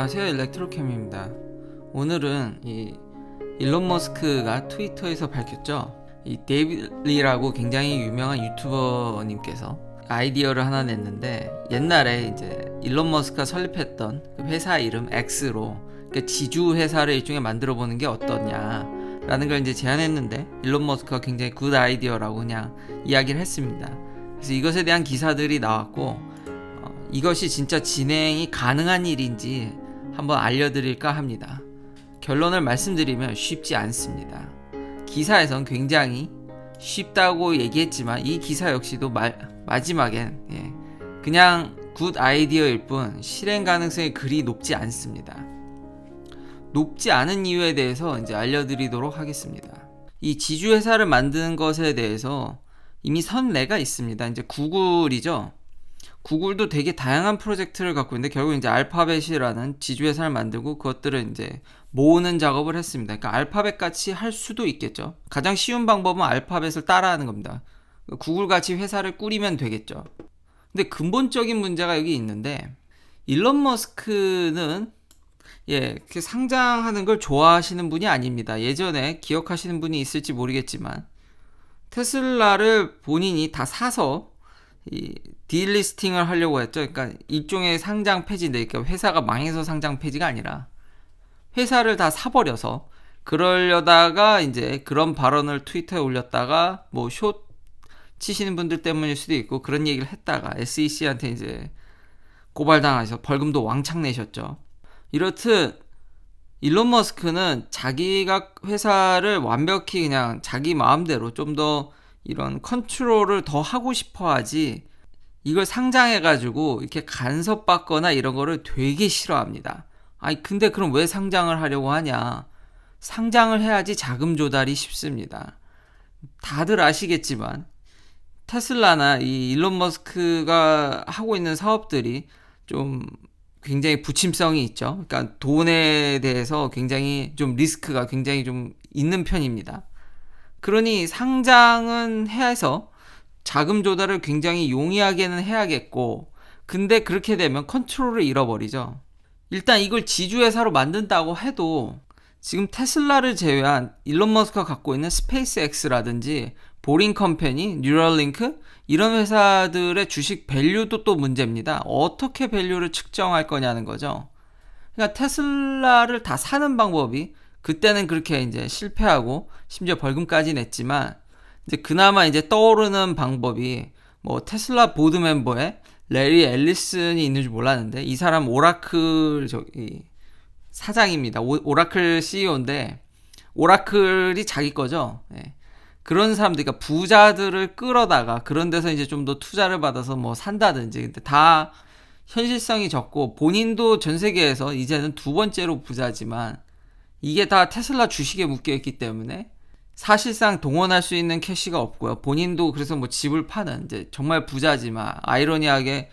안녕하세요, 일렉트로캠입니다. 오늘은 일론 머스크가 트위터에서 밝혔죠. 이 데이빗 리라고 굉장히 유명한 유튜버님께서 아이디어를 하나 냈는데, 옛날에 이제 일론 머스크가 설립했던 그 회사 이름 X로 그러니까 지주 회사를 일종의 만들어 보는 게 어떠냐라는 걸 이제 제안했는데, 일론 머스크가 굉장히 굿 아이디어라고 그냥 이야기를 했습니다. 그래서 이것에 대한 기사들이 나왔고, 이것이 진짜 진행이 가능한 일인지 한번 알려드릴까 합니다. 결론을 말씀드리면 쉽지 않습니다. 기사에선 굉장히 쉽다고 얘기했지만 이 기사 역시도 마지막엔 그냥 굿 아이디어일 뿐 실행 가능성이 그리 높지 않습니다. 높지 않은 이유에 대해서 이제 알려드리도록 하겠습니다. 이 지주회사를 만드는 것에 대해서 이미 선례가 있습니다. 이제 구글이죠. 구글도 되게 다양한 프로젝트를 갖고 있는데, 결국 이제 알파벳이라는 지주회사를 만들고 그것들을 이제 모으는 작업을 했습니다. 그러니까 알파벳 같이 할 수도 있겠죠. 가장 쉬운 방법은 알파벳을 따라하는 겁니다. 구글 같이 회사를 꾸리면 되겠죠. 근데 근본적인 문제가 여기 있는데, 일론 머스크는 상장하는 걸 좋아하시는 분이 아닙니다. 예전에 기억하시는 분이 있을지 모르겠지만, 테슬라를 본인이 다 사서 딜리스팅을 하려고 했죠. 그러니까 일종의 상장 폐지인데, 그러니까 회사가 망해서 상장 폐지가 아니라 회사를 다 사버려서, 그러려다가 이제 그런 발언을 트위터에 올렸다가 뭐 숏 치시는 분들 때문일 수도 있고, 그런 얘기를 했다가 SEC한테 이제 고발당해서 벌금도 왕창 내셨죠. 이렇듯 일론 머스크는 자기가 회사를 완벽히 그냥 자기 마음대로 좀 더 이런 컨트롤을 더 하고 싶어 하지, 이걸 상장해가지고 이렇게 간섭받거나 이런 거를 되게 싫어합니다. 아니, 근데 그럼 왜 상장을 하려고 하냐? 상장을 해야지 자금 조달이 쉽습니다. 다들 아시겠지만 테슬라나 이 일론 머스크가 하고 있는 사업들이 좀 굉장히 부침성이 있죠. 그러니까 돈에 대해서 굉장히 좀 리스크가 굉장히 좀 있는 편입니다. 그러니 상장은 해서 자금 조달을 굉장히 용이하게는 해야겠고, 근데 그렇게 되면 컨트롤을 잃어버리죠. 일단 이걸 지주회사로 만든다고 해도 지금 테슬라를 제외한 일론 머스크가 갖고 있는 스페이스X라든지 보링 컴퍼니, 뉴럴링크 이런 회사들의 주식 밸류도 또 문제입니다. 어떻게 밸류를 측정할 거냐는 거죠. 그러니까 테슬라를 다 사는 방법이 그때는 그렇게 이제 실패하고 심지어 벌금까지 냈지만, 이제 그나마 이제 떠오르는 방법이 뭐 테슬라 보드 멤버에 레리 앨리슨이 있는 줄 몰랐는데, 이 사람 오라클 사장입니다. 오라클 CEO인데 오라클이 자기 거죠. 그런 사람들, 그러니까 부자들을 끌어다가 그런 데서 이제 좀 더 투자를 받아서 뭐 산다든지, 근데 다 현실성이 적고, 본인도 전 세계에서 이제는 두 번째로 부자지만 이게 다 테슬라 주식에 묶여있기 때문에 사실상 동원할 수 있는 캐시가 없고요. 본인도 그래서 뭐 집을 파는, 이제 정말 부자지만 아이러니하게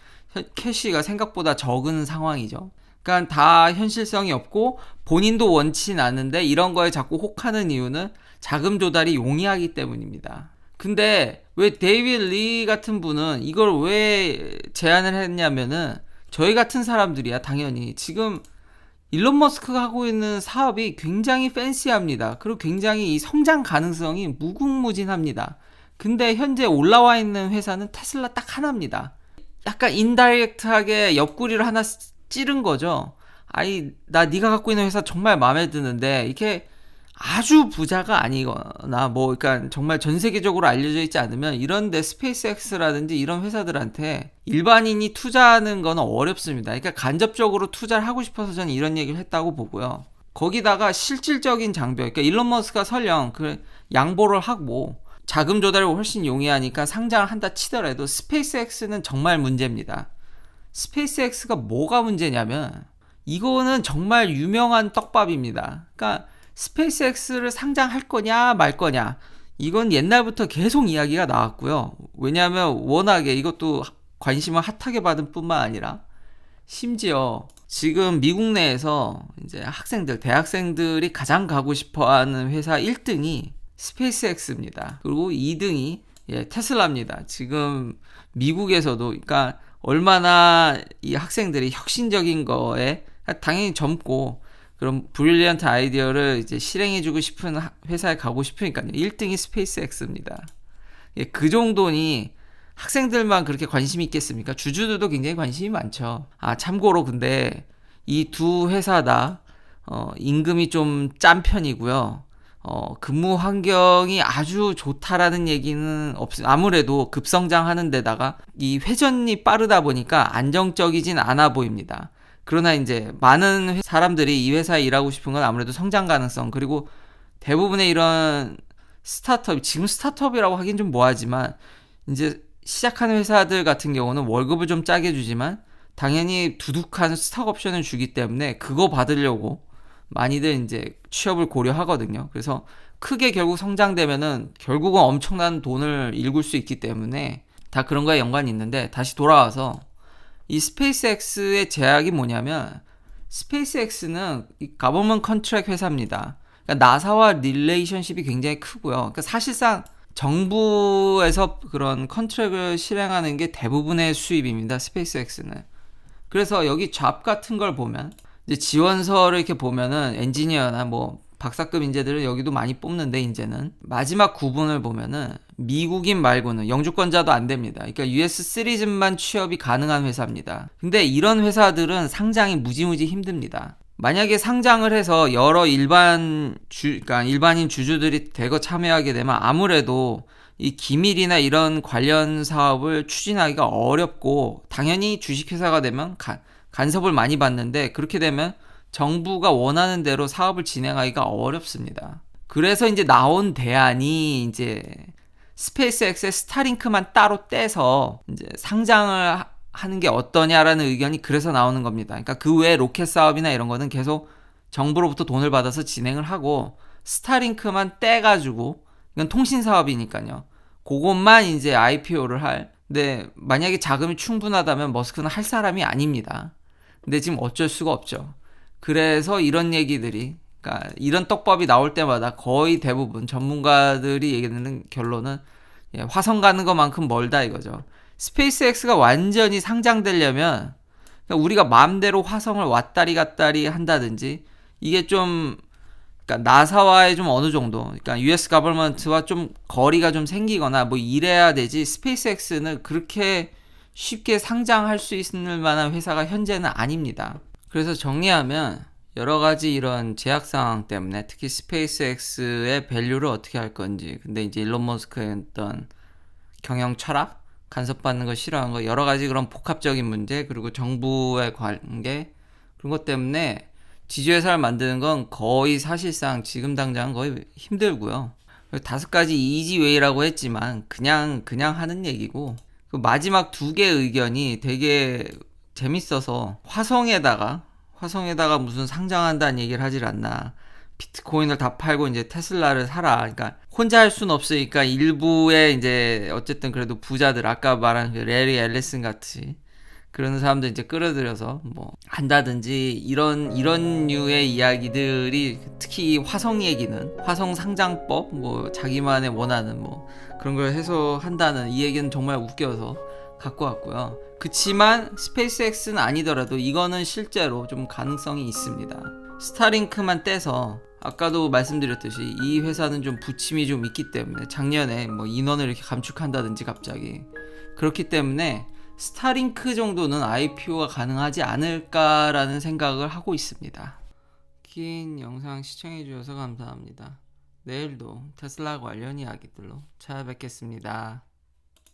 캐시가 생각보다 적은 상황이죠. 그러니까 다 현실성이 없고 본인도 원치 않는데 이런 거에 자꾸 혹하는 이유는 자금 조달이 용이하기 때문입니다. 근데 왜 데이빗 리 같은 분은 이걸 왜 제안을 했냐면은, 저희 같은 사람들이야 당연히 지금 일론 머스크가 하고 있는 사업이 굉장히 팬시합니다. 그리고 굉장히 이 성장 가능성이 무궁무진합니다. 근데 현재 올라와 있는 회사는 테슬라 딱 하나입니다. 약간 인다이렉트하게 옆구리를 하나 찌른 거죠. 아니, 네가 갖고 있는 회사 정말 마음에 드는데, 이렇게 아주 부자가 아니거나 뭐 그러니까 정말 전 세계적으로 알려져 있지 않으면 이런데 스페이스X라든지 이런 회사들한테 일반인이 투자하는 건 어렵습니다. 그러니까 간접적으로 투자를 하고 싶어서 저는 이런 얘기를 했다고 보고요. 거기다가 실질적인 장벽, 그러니까 일론 머스크가 설령 그 양보를 하고 자금 조달이 훨씬 용이하니까 상장을 한다 치더라도 스페이스X는 정말 문제입니다. 스페이스X가 뭐가 문제냐면, 이거는 정말 유명한 떡밥입니다. 그러니까 스페이스X를 상장할 거냐 말 거냐, 이건 옛날부터 계속 이야기가 나왔고요. 왜냐하면 워낙에 이것도 관심을 핫하게 받은 뿐만 아니라, 심지어 지금 미국 내에서 이제 대학생들이 가장 가고 싶어하는 회사 1등이 스페이스X입니다. 그리고 2등이 테슬라입니다. 지금 미국에서도, 그러니까 얼마나 이 학생들이 혁신적인 거에 당연히 젊고 그런 브릴리언트 아이디어를 이제 실행해주고 싶은 회사에 가고 싶으니까요. 1등이 스페이스X입니다. 예, 그 정도니 학생들만 그렇게 관심이 있겠습니까? 주주들도 굉장히 관심이 많죠. 참고로 근데 이 두 회사 다 임금이 좀 짠 편이고요. 근무 환경이 아주 좋다라는 얘기는 아무래도 급성장하는 데다가 이 회전이 빠르다 보니까 안정적이진 않아 보입니다. 그러나 이제 많은 사람들이 이 회사에 일하고 싶은 건 아무래도 성장 가능성, 그리고 대부분의 이런 스타트업, 지금 스타트업이라고 하긴 좀 뭐하지만 이제 시작하는 회사들 같은 경우는 월급을 좀 짜게 주지만 당연히 두둑한 스탁 옵션을 주기 때문에 그거 받으려고 많이들 이제 취업을 고려하거든요. 그래서 크게 결국 성장되면은 결국은 엄청난 돈을 일굴 수 있기 때문에 다 그런 거에 연관이 있는데, 다시 돌아와서 이 스페이스X의 제약이 뭐냐면, 스페이스X는 이 가버먼트 컨트랙 회사입니다. 그러니까 나사와 릴레이션십이 굉장히 크고요. 그러니까 사실상 정부에서 그런 컨트랙을 실행하는 게 대부분의 수입입니다. 스페이스X는. 그래서 여기 잡 같은 걸 보면 이제 지원서를 이렇게 보면은 엔지니어나 뭐 박사급 인재들은 여기도 많이 뽑는데, 이제는 마지막 구분을 보면은 미국인 말고는 영주권자도 안 됩니다. 그러니까 US 시리즌만 취업이 가능한 회사입니다. 근데 이런 회사들은 상장이 무지무지 힘듭니다. 만약에 상장을 해서 여러 그러니까 일반인 주주들이 대거 참여하게 되면 아무래도 이 기밀이나 이런 관련 사업을 추진하기가 어렵고, 당연히 주식회사가 되면 간섭을 많이 받는데, 그렇게 되면 정부가 원하는 대로 사업을 진행하기가 어렵습니다. 그래서 이제 나온 대안이 이제 스페이스X의 스타링크만 따로 떼서 이제 상장을 하는 게 어떠냐라는 의견이 그래서 나오는 겁니다. 그러니까 그 외에 로켓 사업이나 이런 거는 계속 정부로부터 돈을 받아서 진행을 하고, 스타링크만 떼가지고, 이건 통신 사업이니까요. 그것만 이제 IPO를 할. 근데 만약에 자금이 충분하다면 머스크는 할 사람이 아닙니다. 근데 지금 어쩔 수가 없죠. 그래서 이런 얘기들이, 그러니까 이런 떡밥이 나올 때마다 거의 대부분 전문가들이 얘기하는 결론은 화성 가는 것만큼 멀다 이거죠. 스페이스X가 완전히 상장되려면, 그러니까 우리가 마음대로 화성을 왔다리 갔다리 한다든지, 이게 좀 그러니까 나사와의 좀 어느 정도, 그러니까 US 가버먼트와 좀 거리가 좀 생기거나 뭐 이래야 되지, 스페이스X는 그렇게 쉽게 상장할 수 있을 만한 회사가 현재는 아닙니다. 그래서 정리하면 여러 가지 이런 제약 상황 때문에 특히 스페이스X의 밸류를 어떻게 할 건지, 근데 이제 일론 머스크의 어떤 경영 철학, 간섭받는 거 싫어하는 거, 여러 가지 그런 복합적인 문제, 그리고 정부의 관계, 그런 것 때문에 지주회사를 만드는 건 거의 사실상 지금 당장은 거의 힘들고요. 5가지 이지웨이라고 했지만 그냥 하는 얘기고, 그 마지막 2개 의견이 되게 재밌어서, 화성에다가 무슨 상장한다는 얘기를 하질 않나. 비트코인을 다 팔고 이제 테슬라를 사라. 그러니까 혼자 할 수는 없으니까 일부의 이제 어쨌든 그래도 부자들, 아까 말한 그 레리 앨리슨 같이 그런 사람들 이제 끌어들여서 뭐 한다든지, 이런 류의 이야기들이, 특히 화성 얘기는 화성 상장법, 뭐 자기만의 원하는 뭐 그런 걸 해서 한다는 이 얘기는 정말 웃겨서 갖고 왔고요. 그치만 스페이스X는 아니더라도 이거는 실제로 좀 가능성이 있습니다. 스타링크만 떼서, 아까도 말씀드렸듯이 이 회사는 좀 부침이 좀 있기 때문에 작년에 뭐 인원을 이렇게 감축한다든지 갑자기, 그렇기 때문에 스타링크 정도는 IPO가 가능하지 않을까라는 생각을 하고 있습니다. 긴 영상 시청해주셔서 감사합니다. 내일도 테슬라 관련 이야기들로 찾아뵙겠습니다.